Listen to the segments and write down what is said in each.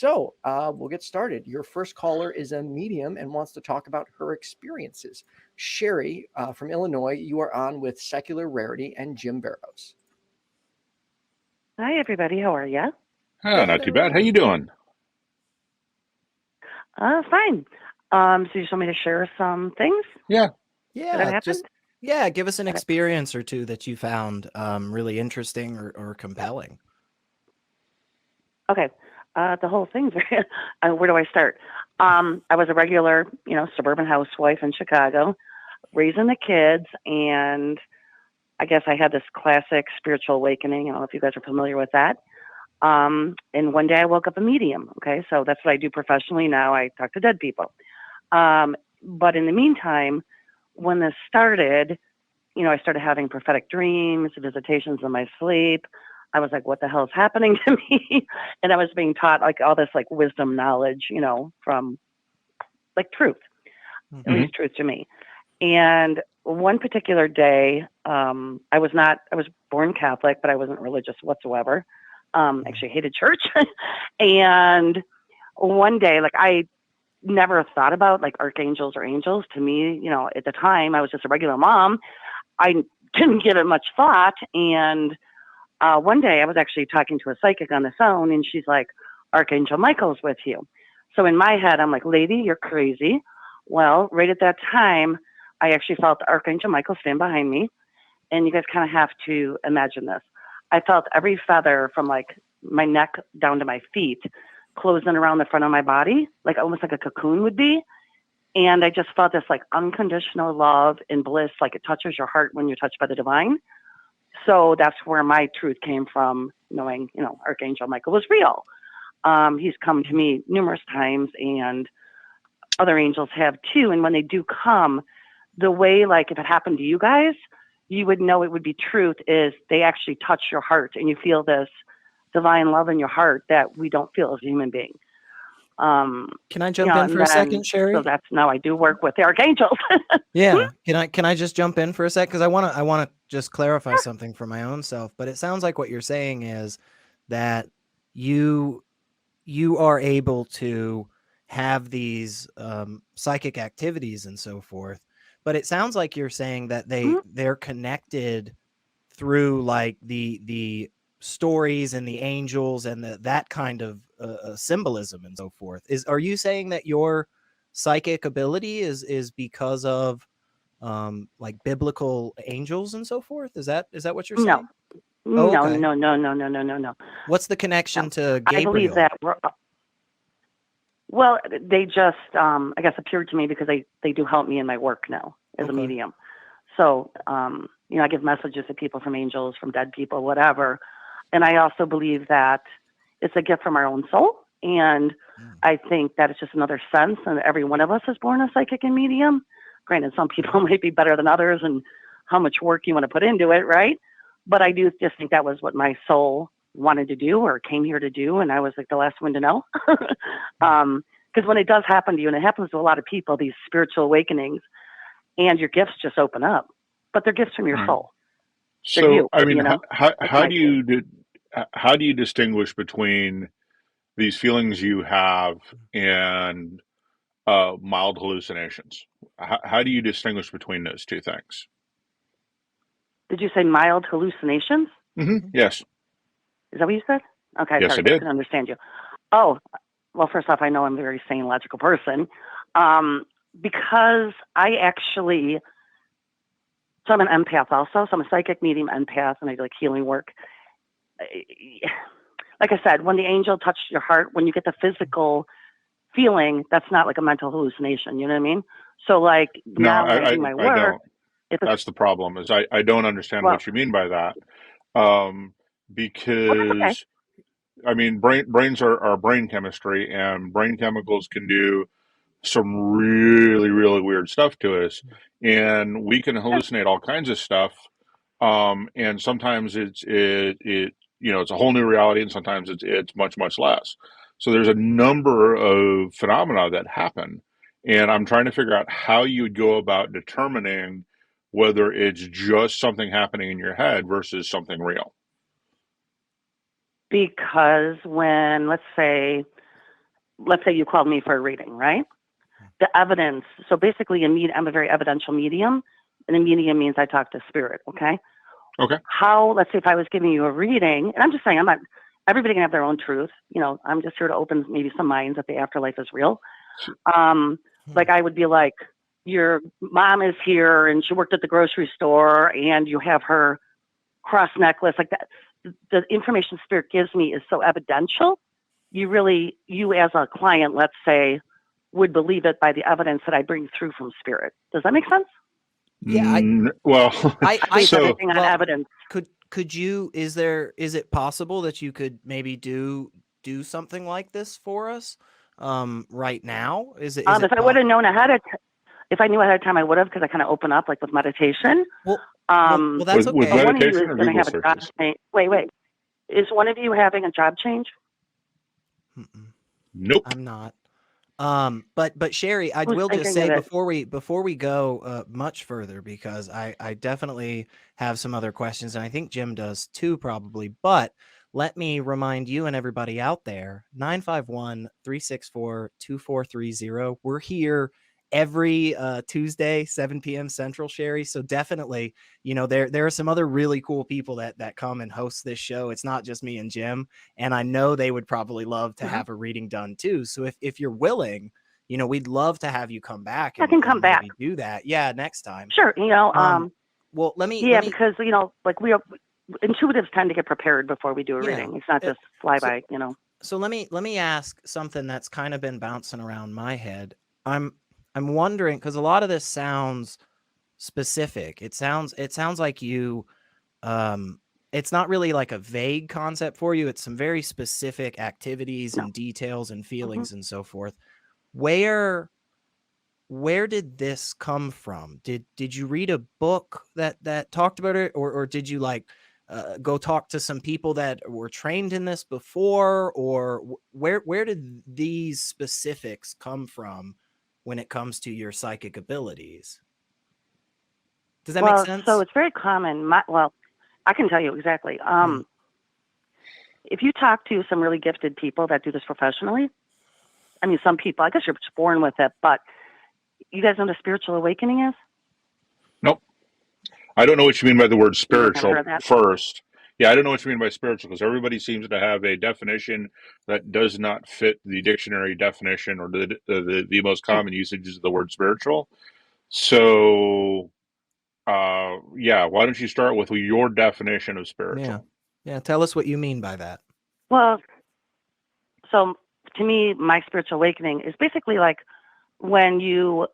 So we'll get started. Your first caller is a medium and wants to talk about her experiences. Sherry from Illinois, you are on with Secular Rarity and Jim Barrows. Hi, everybody. How are you? Not too bad. How you doing? Fine. So you just want me to share some things? Yeah. Give us an experience or two that you found really interesting or compelling. Okay. The whole thing's where do I start? I was a regular, suburban housewife in Chicago, raising the kids, and I guess I had this classic spiritual awakening. I don't know if you guys are familiar with that. And one day I woke up a medium. Okay. So that's what I do professionally now. I talk to dead people. But in the meantime, when this started, I started having prophetic dreams, visitations in my sleep. I was like, what the hell is happening to me? And I was being taught like all this like wisdom knowledge, from like truth, at least truth to me. And one particular day, I was born Catholic, but I wasn't religious whatsoever. Actually hated church. And one day, like I never thought about like archangels or angels. To me, at the time I was just a regular mom. I didn't give it much thought. And one day I was actually talking to a psychic on the phone, and she's like, Archangel Michael's with you. So in my head, I'm like, lady, you're crazy. Well, right at that time, I actually felt Archangel Michael stand behind me. And you guys kind of have to imagine this. I felt every feather from like my neck down to my feet closing around the front of my body, like almost like a cocoon would be. And I just felt this like unconditional love and bliss, like it touches your heart when you're touched by the divine. So that's where my truth came from, knowing, Archangel Michael was real. He's come to me numerous times, and other angels have too. And when they do come, the way, like if it happened to you guys, you would know it would be truth, is they actually touch your heart and you feel this divine love in your heart that we don't feel as a human being. Can I jump in for a second, Sherry? So that's now I do work with the archangels. Yeah. Can I just jump in for a sec? Because I want to just clarify something for my own self. But it sounds like what you're saying is that you are able to have these psychic activities and so forth. But it sounds like you're saying that they're connected through like the stories and the angels and that kind of symbolism and so forth. Are you saying that your psychic ability is because of like biblical angels and so forth? Is that what you're saying? No. No. What's the connection to Gabriel? I believe that well, they just I guess appeared to me because they do help me in my work now as a medium. So I give messages to people from angels, from dead people, whatever. And I also believe that it's a gift from our own soul. And I think that it's just another sense, and every one of us is born a psychic and medium. Granted, some people might be better than others and how much work you want to put into it, right? But I do just think that was what my soul wanted to do or came here to do. And I was like the last one to know. Because when it does happen to you, and it happens to a lot of people, these spiritual awakenings, and your gifts just open up, but they're gifts from your soul. So, you, I mean, how do you distinguish between these feelings you have and mild hallucinations? How do you distinguish between those two things? Did you say mild hallucinations? Yes. Is that what you said? Okay, yes, sorry, I did. I couldn't understand you. Oh, well, first off, I know I'm a very sane, logical person. Because I actually, so I'm an empath also, so I'm a psychic medium empath, and I do like healing work. Like I said, when the angel touched your heart, when you get the physical feeling, that's not like a mental hallucination, you know what I mean? So like now when I do my work, I don't. That's the problem, is I don't understand what you mean by that. Because I mean, brains are brain chemistry, and brain chemicals can do some really, really weird stuff to us, and we can hallucinate all kinds of stuff. And sometimes it's a whole new reality, and sometimes it's much, much less. So there's a number of phenomena that happen, and I'm trying to figure out how you would go about determining whether it's just something happening in your head versus something real. Because when, let's say, let's say you called me for a reading, right? The evidence. So basically, I'm a very evidential medium, and a medium means I talk to spirit. Okay. Okay. How? Let's say if I was giving you a reading, and I'm just saying, I'm not. Everybody can have their own truth. You know, I'm just here to open maybe some minds that the afterlife is real. Like I would be like, your mom is here and she worked at the grocery store, and you have her cross necklace like that. The information spirit gives me is so evidential. You as a client, let's say, would believe it by the evidence that I bring through from spirit. Does that make sense? Yeah. Well, I base everything on well, evidence. Could you, is it possible that you could maybe do something like this for us right now? If I would have known if I knew ahead of time, I would have, because I kind of open up like with meditation. Well, that's okay. With one of you is meditation or going to Google have a job searches? change. Wait. Is one of you having a job change? Nope. I'm not. But Sherry, I Who's will just thinking say of it? before we go much further, because I definitely have some other questions, and I think Jim does too, probably. But let me remind you and everybody out there, 951-364-2430. We're here every Tuesday, 7 p.m. Central, Sherry. So definitely, you know, there are some other really cool people that come and host this show. It's not just me and Jim, and I know they would probably love to have a reading done too. So if you're willing, you know, we'd love to have you come back. I can come and back. maybe do that. Yeah, next time. Sure. You know, well, let me. because you know, like intuitives tend to get prepared before we do a reading. It's not just fly by, you know. So let me ask something that's kind of been bouncing around my head. I'm wondering, because a lot of this sounds specific. It sounds like you, it's not really like a vague concept for you. It's some very specific activities and details and feelings and so forth. Where did this come from? Did you read a book that talked about it, or did you like go talk to some people that were trained in this before, or where did these specifics come from when it comes to your psychic abilities? Does that make sense? So it's very common. I can tell you exactly. If you talk to some really gifted people that do this professionally, I mean, some people, I guess you're just born with it, but you guys know what a spiritual awakening is? Nope. I don't know what you mean by the word spiritual heard that? first. Yeah, I don't know what you mean by spiritual, because everybody seems to have a definition that does not fit the dictionary definition or the most common usages of the word spiritual. So, yeah, why don't you start with your definition of spiritual? Yeah. Tell us what you mean by that. Well, so to me, my spiritual awakening is basically like when you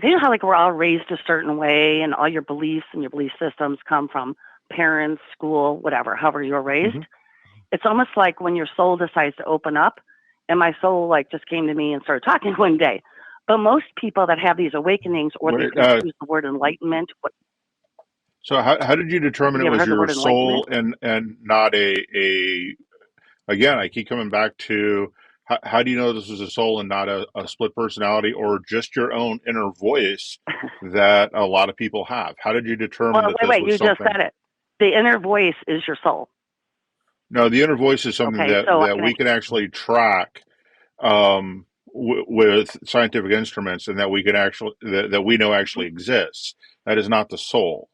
know how like we're all raised a certain way, and all your beliefs and your belief systems come from parents, school, whatever, however you were raised. It's almost like when your soul decides to open up, and my soul like just came to me and started talking one day. But most people that have these awakenings, or they use the word enlightenment. So how did you determine it was your soul and not a again, I keep coming back to how do you know this was a soul and not a split personality, or just your own inner voice that a lot of people have? How did you determine that this was you something? Just said it. The inner voice is your soul. No, the inner voice is something that we can actually track with scientific instruments, and that we can actually that we know actually exists. That is not the soul,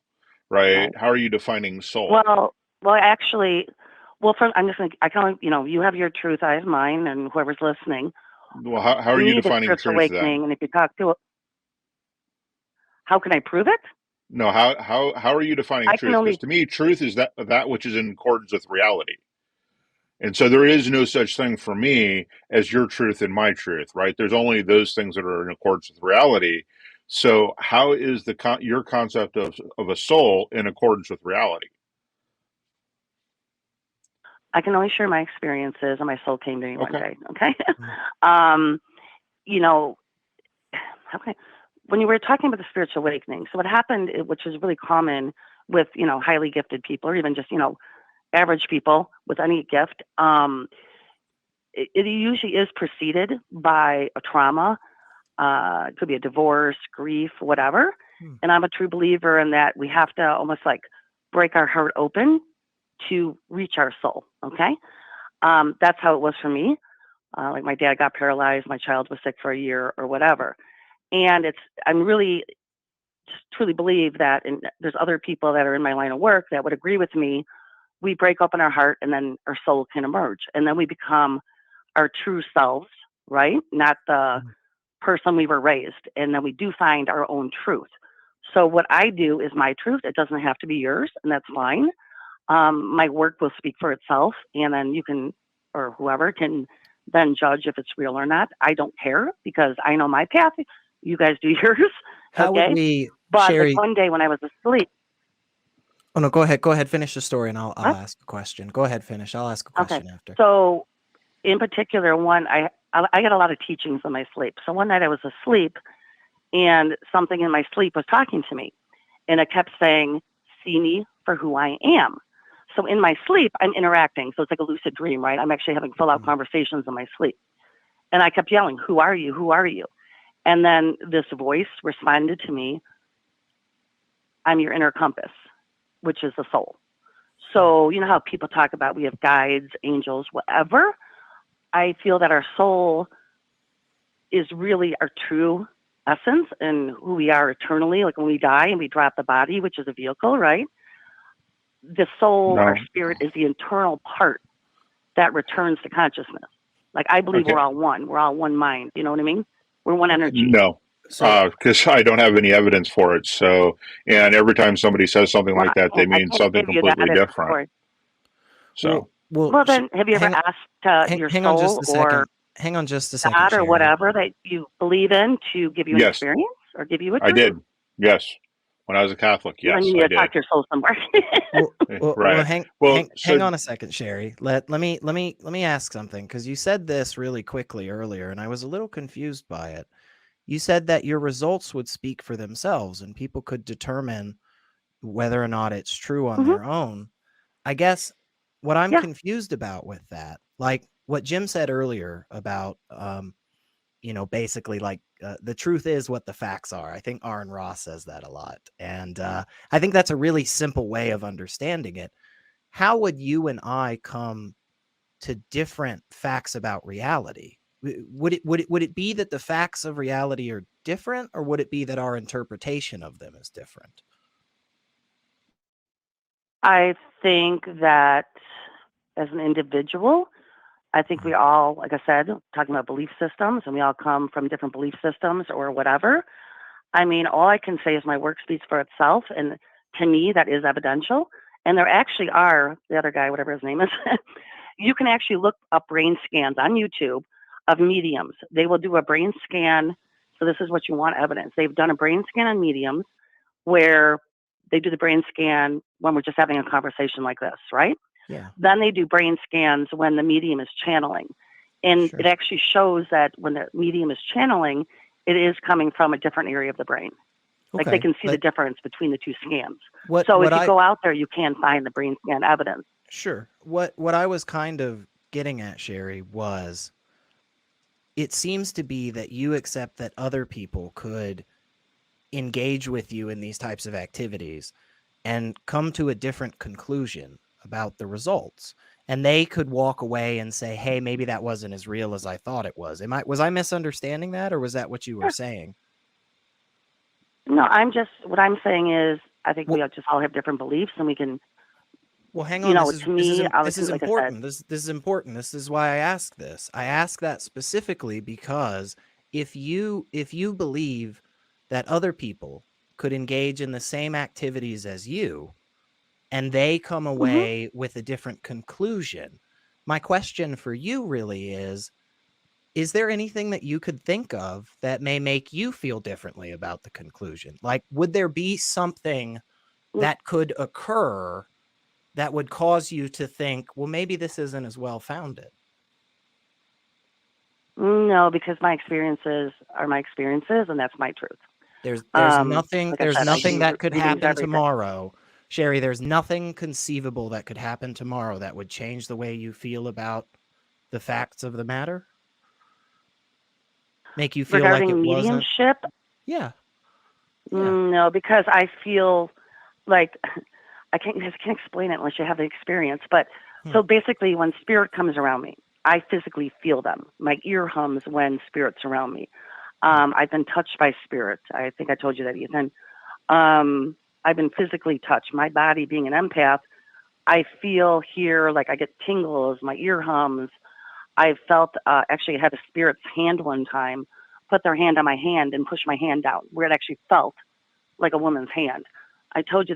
right? How are you defining soul? Well, actually, I'm just I can only, you know, you have your truth, I have mine, and whoever's listening. Well, how are you defining truth awakening, then? And if you talk to it, how can I prove it? No, how are you defining truth? Because to me, truth is that which is in accordance with reality. And so there is no such thing for me as your truth and my truth, right? There's only those things that are in accordance with reality. So how is your concept of a soul in accordance with reality? I can only share my experiences, and my soul came to me one day. Okay. You know, when you were talking about the spiritual awakening, so what happened, which is really common with, you know, highly gifted people, or even just, you know, average people with any gift, it usually is preceded by a trauma. It could be a divorce, grief, whatever. And I'm a true believer in that we have to almost like break our heart open to reach our soul. Okay. That's how it was for me. Like my dad got paralyzed, my child was sick for a year or whatever. And I'm really just truly believe that, and there's other people that are in my line of work that would agree with me. We break open our heart and then our soul can emerge. And then we become our true selves, right? Not the person we were raised. And then we do find our own truth. So what I do is my truth. It doesn't have to be yours, and that's fine. My work will speak for itself, and then you can, or whoever can then judge if it's real or not. I don't care because I know my path. You guys do yours. How okay? would we, But Sherry? like one day when I was asleep. Oh no, go ahead, finish the story, and I'll ask a question. Go ahead, finish. I'll ask a question after. So, in particular, I get a lot of teachings in my sleep. So one night I was asleep, and something in my sleep was talking to me, and it kept saying, "See me for who I am." So in my sleep, I'm interacting. So it's like a lucid dream, right? I'm actually having full out conversations in my sleep, and I kept yelling, "Who are you? Who are you?" And then this voice responded to me, "I'm your inner compass, which is the soul." So you know how people talk about we have guides, angels, whatever? I feel that our soul is really our true essence and who we are eternally. Like when we die and we drop the body, which is a vehicle, right? The soul, our spirit, is the internal part that returns to consciousness. Like I believe we're all one. We're all one mind. You know what I mean? We're one energy. No, because I don't have any evidence for it. So, and every time somebody says something like that, they mean something completely different. So, well, then, have you ever asked your hang on just soul a second. or hang on just a second, God or Sherry. whatever that you believe in to give you an experience or give you a truth? I did. Yes. When I was a Catholic, yes, you need I to talk did. to your soul somewhere. Hang on a second, Sherry. Let me ask something, because you said this really quickly earlier, and I was a little confused by it. You said that your results would speak for themselves, and people could determine whether or not it's true on their own. I guess what I'm confused about with that, like what Jim said earlier about, basically like the truth is what the facts are. I think Aaron Ross says that a lot. And I think that's a really simple way of understanding it. How would you and I come to different facts about reality? Would it be that the facts of reality are different, or would it be that our interpretation of them is different? I think that as an individual, I think we all, like I said, talking about belief systems, and we all come from different belief systems or whatever. I mean, all I can say is my work speaks for itself, and to me, that is evidential. And there actually are, the other guy, whatever his name is, you can actually look up brain scans on YouTube of mediums. They will do a brain scan. So this is what you want evidence. They've done a brain scan on mediums where they do the brain scan when we're just having a conversation like this, right? Yeah. Then they do brain scans when the medium is channeling. And it actually shows that when the medium is channeling, it is coming from a different area of the brain. Like they can see the difference between the two scans. So if you go out there, you can find the brain scan evidence. Sure. What I was kind of getting at, Sherry, was it seems to be that you accept that other people could engage with you in these types of activities and come to a different conclusion about the results. And they could walk away and say, hey, maybe that wasn't as real as I thought it was. Was I misunderstanding that, or was that what you were saying? No, what I'm saying is, I think we just all have different beliefs, and we can. Well, hang on. This is important. This is important. This is why I ask this. I ask that specifically because if you believe that other people could engage in the same activities as you, and they come away with a different conclusion, my question for you really is there anything that you could think of that may make you feel differently about the conclusion? Like, would there be something that could occur that would cause you to think, well, maybe this isn't as well founded? No, because my experiences are my experiences, and that's my truth. There's nothing that could happen tomorrow. Sherry, there's nothing conceivable that could happen tomorrow that would change the way you feel about the facts of the matter? Make you feel regarding like it mediumship? wasn't? Yeah. No, because I feel like I can't explain it unless you have the experience. But so basically, when spirit comes around me, I physically feel them. My ear hums when spirits surround me. I've been touched by spirits. I think I told you that, Ethan. I've been physically touched. My body being an empath, I feel here, like I get tingles, my ear hums. I felt, actually had a spirit's hand one time, put their hand on my hand and push my hand down, where it actually felt like a woman's hand. I told you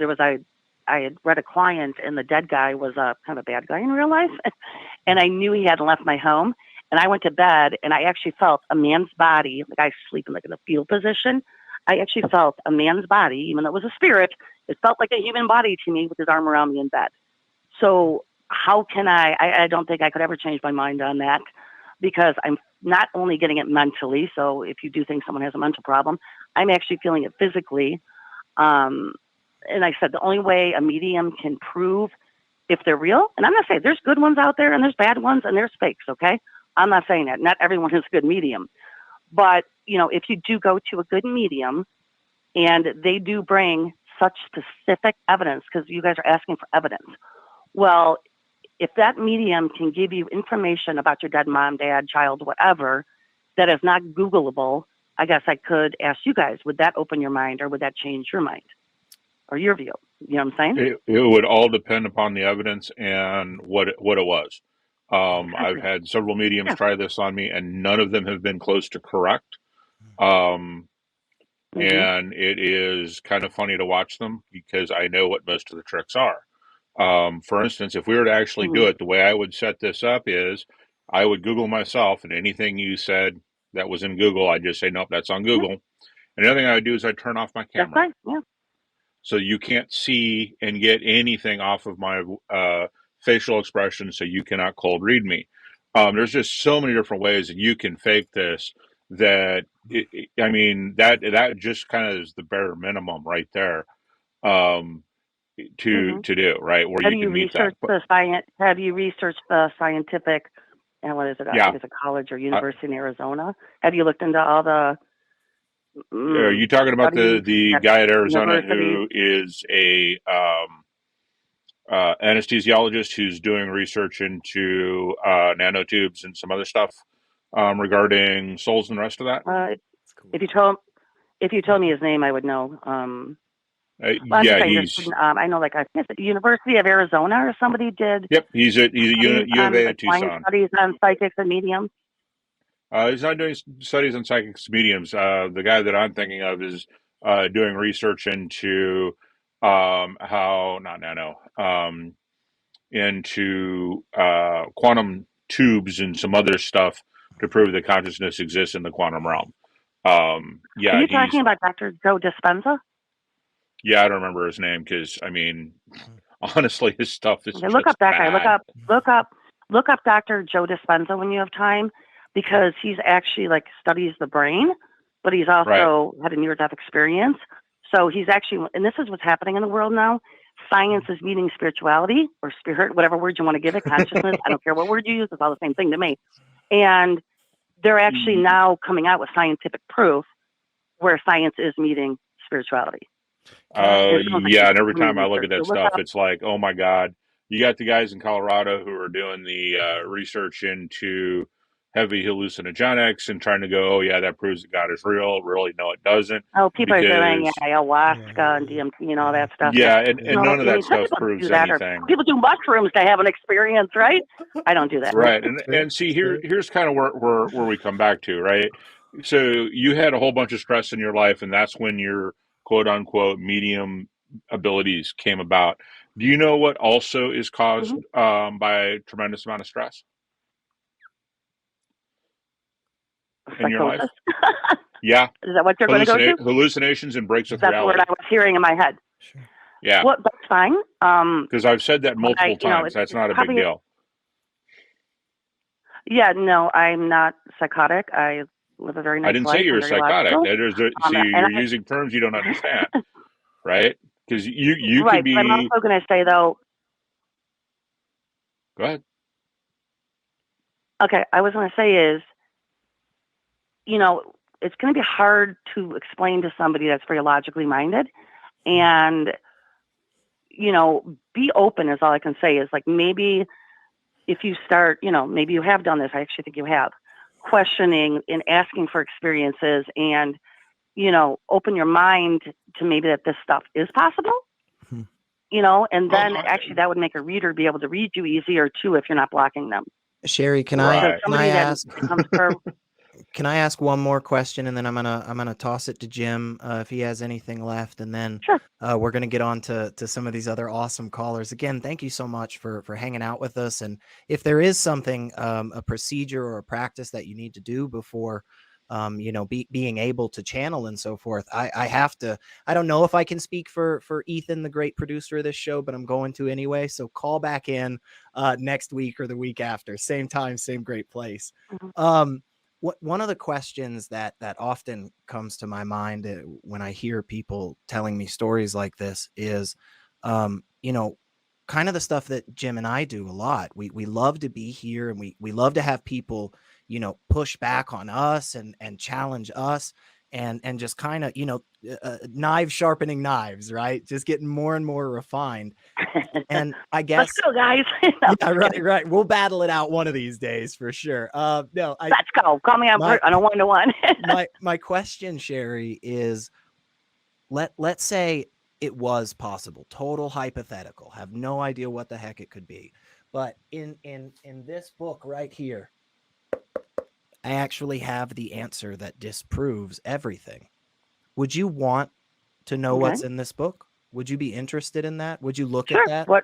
I had read a client, and the dead guy was a kind of a bad guy in real life. And I knew he hadn't left my home. And I went to bed, and I actually felt a man's body, like I sleep in like in a fetal position. I actually felt a man's body, even though it was a spirit. It felt like a human body to me with his arm around me in bed. So how can I don't think I could ever change my mind on that, because I'm not only getting it mentally. So if you do think someone has a mental problem, I'm actually feeling it physically. And I said, the only way a medium can prove if they're real, and I'm not saying there's good ones out there and there's bad ones and there's fakes, okay? I'm not saying that. Not everyone is a good medium. But, if you do go to a good medium and they do bring such specific evidence, because you guys are asking for evidence. Well, if that medium can give you information about your dead mom, dad, child, whatever, that is not Googleable, I guess I could ask you guys, would that open your mind, or would that change your mind or your view? You know what I'm saying? It would all depend upon the evidence and what it was. I've had several mediums try this on me, and none of them have been close to correct. And it is kind of funny to watch them, because I know what most of the tricks are. For instance, if we were to actually do it, the way I would set this up is I would Google myself, and anything you said that was in Google, I'd just say, nope, that's on Google. And the other thing I would do is I'd turn off my camera. That's right. So you can't see and get anything off of my facial expression, so you cannot cold read me. There's just so many different ways that you can fake this, that that just kind of is the bare minimum right there to do, right, where Have you you can meet researched that. Have you researched the scientific, and what is it? I Yeah. think it's a college or university in Arizona. Have you looked into all the? Are you talking about the guy at Arizona who is a anesthesiologist who's doing research into nanotubes and some other stuff regarding souls and the rest of that? If you told me his name, I would know. Yeah, I know, like I think it's the University of Arizona or somebody did. Yep, he's at U of A at Tucson. Studies on psychics and mediums. He's not doing studies on psychics and mediums. The guy that I'm thinking of is doing research into into quantum tubes and some other stuff to prove that consciousness exists in the quantum realm. Are you talking about Dr. Joe Dispenza? Yeah, I don't remember his name, because honestly, his stuff is look up that bad. guy. Look up Dr. Joe Dispenza when you have time, because he's actually studies the brain, but he's also had a near-death experience. So he's actually, and this is what's happening in the world now. Science is meeting spirituality, or spirit, whatever word you want to give it, consciousness. I don't care what word you use; it's all the same thing to me. And they're actually now coming out with scientific proof where science is meeting spirituality. And every time I look at that stuff, it's like, oh my God, you got the guys in Colorado who are doing the research into heavy hallucinogenics and trying to go, oh yeah, that proves that God is real. Really, no, it doesn't. Oh, people are doing ayahuasca and DMT and all that stuff. Yeah, and none of that stuff proves anything. People do mushrooms to have an experience, right? I don't do that. Right, and see, here's kind of where we come back to, right? So you had a whole bunch of stress in your life, and that's when your quote unquote medium abilities came about. Do you know what also is caused by a tremendous amount of stress in your life? Yeah. Is that what you're going to go to? Hallucinations and breaks of reality. That's what I was hearing in my head. Sure. Yeah. Well, that's fine. Because I've said that multiple times. That's not a big deal. Yeah, no, I'm not psychotic. I live a very nice life. I didn't say you were psychotic. You're using terms you don't understand, right? Because you right, can be. But I'm also going to say, though. Go ahead. Okay, I was going to say is, it's going to be hard to explain to somebody that's very logically minded, and be open is all I can say. Is maybe if you start, maybe you have done this, I actually think you have, questioning and asking for experiences and, open your mind to maybe that this stuff is possible, Hmm. and then actually that would make a reader be able to read you easier too if you're not blocking them. Sherry, can Right. I Somebody that ask? becomes Can I ask one more question, and then I'm gonna toss it to Jim if he has anything left, and then Sure. we're gonna get on to some of these other awesome callers. Again, thank you so much for hanging out with us. And if there is something, a procedure or a practice that you need to do before, being able to channel and so forth, I have to. I don't know if I can speak for Ethan, the great producer of this show, but I'm going to anyway. So call back in next week or the week after, same time, same great place. Mhm. One of the questions that often comes to my mind when I hear people telling me stories like this is, kind of the stuff that Jim and I do a lot. We love to be here, and we love to have people, push back on us and challenge us, and just kind of, knives sharpening knives, right? Just getting more and more refined. And I guess, Let's go, guys. No, yeah, right. We'll battle it out one of these days for sure. No, let's go. Call me on a 1-to-1. my question, Sherry, is let's say it was possible, total hypothetical, have no idea what the heck it could be, but in this book right here, I actually have the answer that disproves everything. Would you want to know Okay. what's in this book? Would you be interested in that? Would you look Sure. at that? What?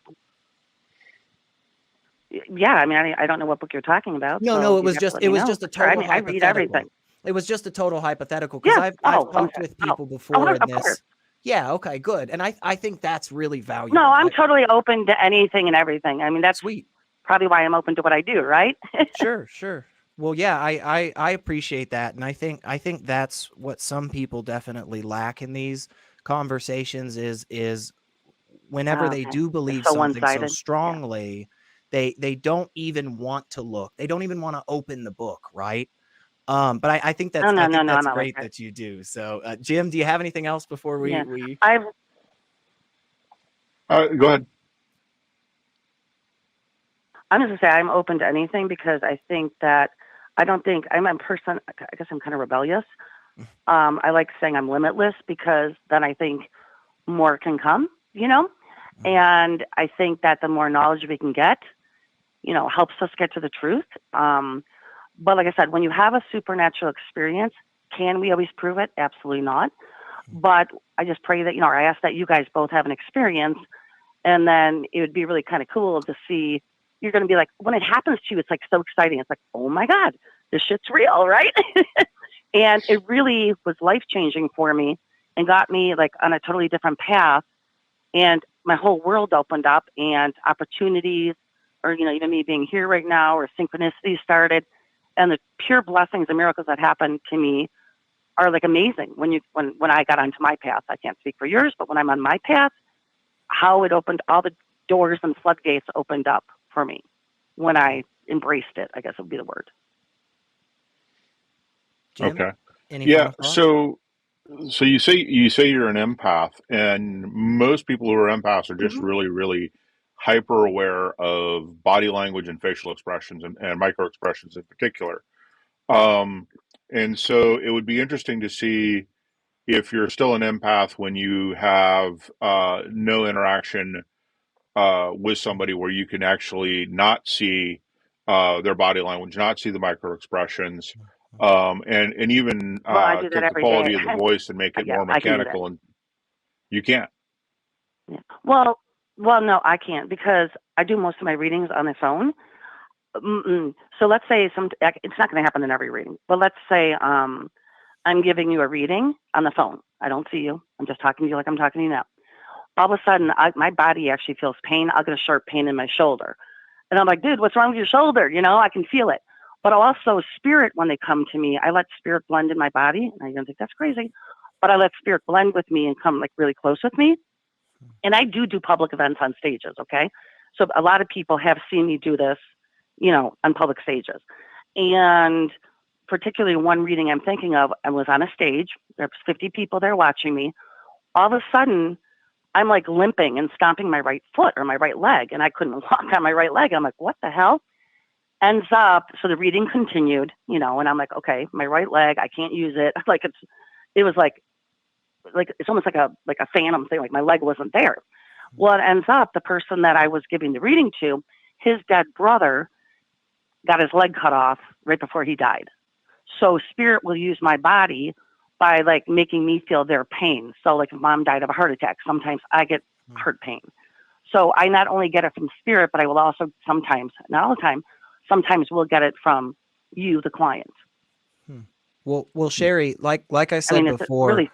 Yeah, I mean, I don't know what book you're talking about. No, so it was you have to just let it me was know. just a Sure, I total mean, I read hypothetical. everything. It was just a total hypothetical because Yeah. I've talked with people before in of this. course. Yeah, okay, good. And I think that's really valuable. No, I'm totally open to anything and everything. I mean, that's sweet. probably why I'm open to what I do, right? Sure. Well, yeah, I appreciate that, and I think that's what some people definitely lack in these conversations is whenever they Okay. do It's believe so something so one-sided. strongly, they don't even want to look. They don't even want to open the book, right? But I think that's No, I think I'm that's not like great that. that you do. So, Jim, do you have anything else before Yeah. we? Go ahead. I'm just gonna say I'm open to anything because I think that I'm a person. I guess I'm kind of rebellious. I like saying I'm limitless because then I think more can come, and I think that the more knowledge we can get, helps us get to the truth. But like I said, when you have a supernatural experience, can we always prove it? Absolutely not. But I just pray that, or I ask that you guys both have an experience, and then it would be really kind of cool to see. You're going to be like, when it happens to you, it's like so exciting. It's like, oh my God, this shit's real, right? And it really was life-changing for me and got me like on a totally different path. And my whole world opened up and opportunities, or, even me being here right now, or synchronicity started. And the pure blessings and miracles that happened to me are like amazing when I got onto my path. I can't speak for yours, but when I'm on my path, how it opened, all the doors and floodgates opened up for me when I embraced it, I guess would be the word. Jim, Okay. any Yeah. final thoughts? So you say you're an empath, and most people who are empaths are just Mm-hmm. really, really hyper aware of body language and facial expressions and micro expressions in particular. And so it would be interesting to see if you're still an empath when you have no interaction with somebody where you can actually not see their body language, not see the micro expressions, and even Well, I do that take the every day. quality of the voice and make it Yeah, more I can do that. mechanical, and you can't. Yeah. Well, no, I can't because I do most of my readings on the phone. So let's say it's not going to happen in every reading, but let's say I'm giving you a reading on the phone. I don't see you. I'm just talking to you like I'm talking to you now. All of a sudden, my body actually feels pain. I'll get a sharp pain in my shoulder. And I'm like, dude, what's wrong with your shoulder? I can feel it. But also spirit, when they come to me, I let spirit blend in my body. And I don't think that's crazy, but I let spirit blend with me and come like really close with me. And I do public events on stages. Okay. So a lot of people have seen me do this, on public stages. And particularly one reading I'm thinking of, I was on a stage. There's 50 people there watching me. All of a sudden, I'm like limping and stomping my right foot or my right leg, and I couldn't walk on my right leg. I'm like, what the hell? ends up, so the reading continued, you know, and I'm like, okay, my right leg, I can't use it. Like it was like it's almost like a phantom thing. Like my leg wasn't there. Well, it ends up the person that I was giving the reading to, his dead brother got his leg cut off right before he died. So spirit will use my body by like making me feel their pain. So like if mom died of a heart attack, sometimes I get heart pain. So I not only get it from spirit, but I will also sometimes, not all the time, sometimes we'll get it from you, the client. Well, Sherry, like I said before,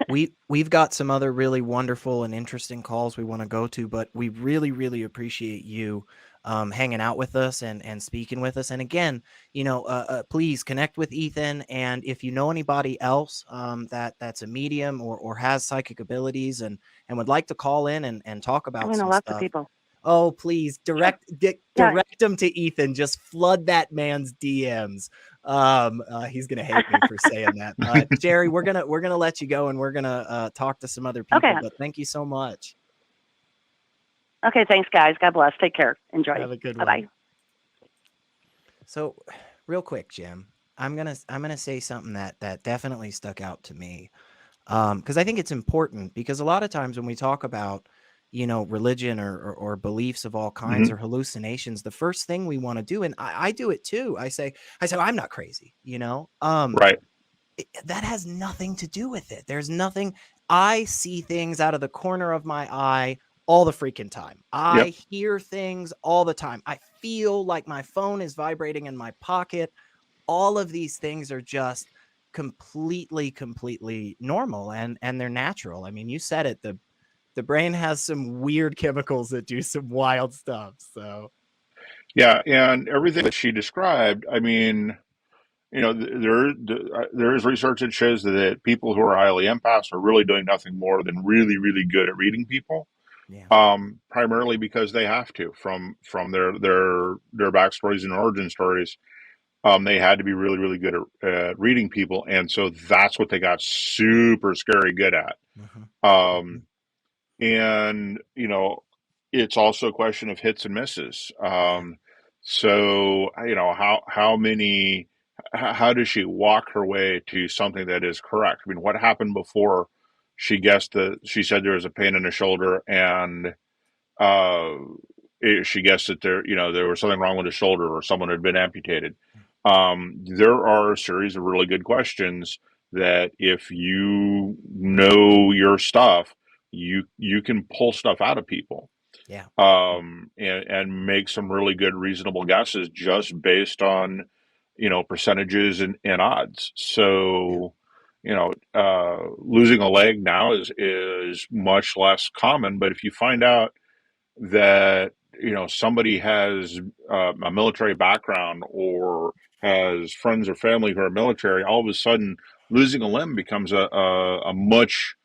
really we've got some other really wonderful and interesting calls we want to go to, but we really, really appreciate you hanging out with us and speaking with us. And again, you know, please connect with Ethan. And if you know anybody else that's a medium or has psychic abilities and would like to call in and talk about some lots stuff, of people. oh, please direct them to Ethan. Just flood that man's DMs. He's gonna hate me for saying that, but Jerry, we're gonna let you go and we're gonna talk to some other people. Okay. But thank you so much. Okay, thanks, guys. God bless. Take care. Enjoy. Have a good one. Bye-bye. So, real quick, Jim, I'm gonna say something that definitely stuck out to me, because I think it's important. Because a lot of times when we talk about, you know, religion or beliefs of all kinds or hallucinations, the first thing we want to do, and I do it too, I say I'm not crazy, you know. Right. That has nothing to do with it. There's nothing. I see things out of the corner of my eye all the freaking time. I hear things all the time. I feel like my phone is vibrating in my pocket. All of these things are just completely normal and they're natural. I mean, you said it, the brain has some weird chemicals that do some wild stuff. So yeah, and everything that she described, I mean, you know, there is research that shows that people who are highly empaths are really doing nothing more than really good at reading people. Yeah. Primarily because they have to from their backstories and origin stories. They had to be really good at reading people, and so that's what they got super scary good at. And you know, it's also a question of hits and misses. So you know, how does she walk her way to something that is correct? I mean, what happened before she said there was a pain in the shoulder, and she guessed that there was something wrong with his shoulder or someone had been amputated. There are a series of really good questions that if you know your stuff, you can pull stuff out of people. Yeah. And make some really good reasonable guesses just based on, you know, percentages and odds. So, you know, losing a leg now is much less common, but if you find out that, you know, somebody has a military background or has friends or family who are military, all of a sudden losing a limb becomes a much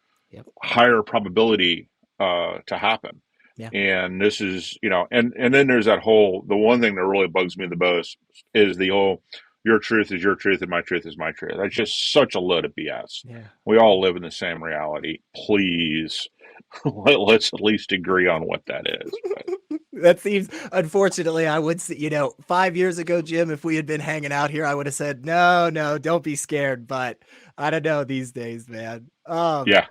higher probability to happen. Yeah. And this is, you know, and then there's the one thing that really bugs me the most is the whole, your truth is your truth and my truth is my truth. That's just such a load of BS. Yeah. We all live in the same reality. Please, let's at least agree on what that is. That seems, unfortunately, I would say, you know, 5 years ago, Jim, if we had been hanging out here, I would have said, no, don't be scared. But I don't know these days, man. Yeah.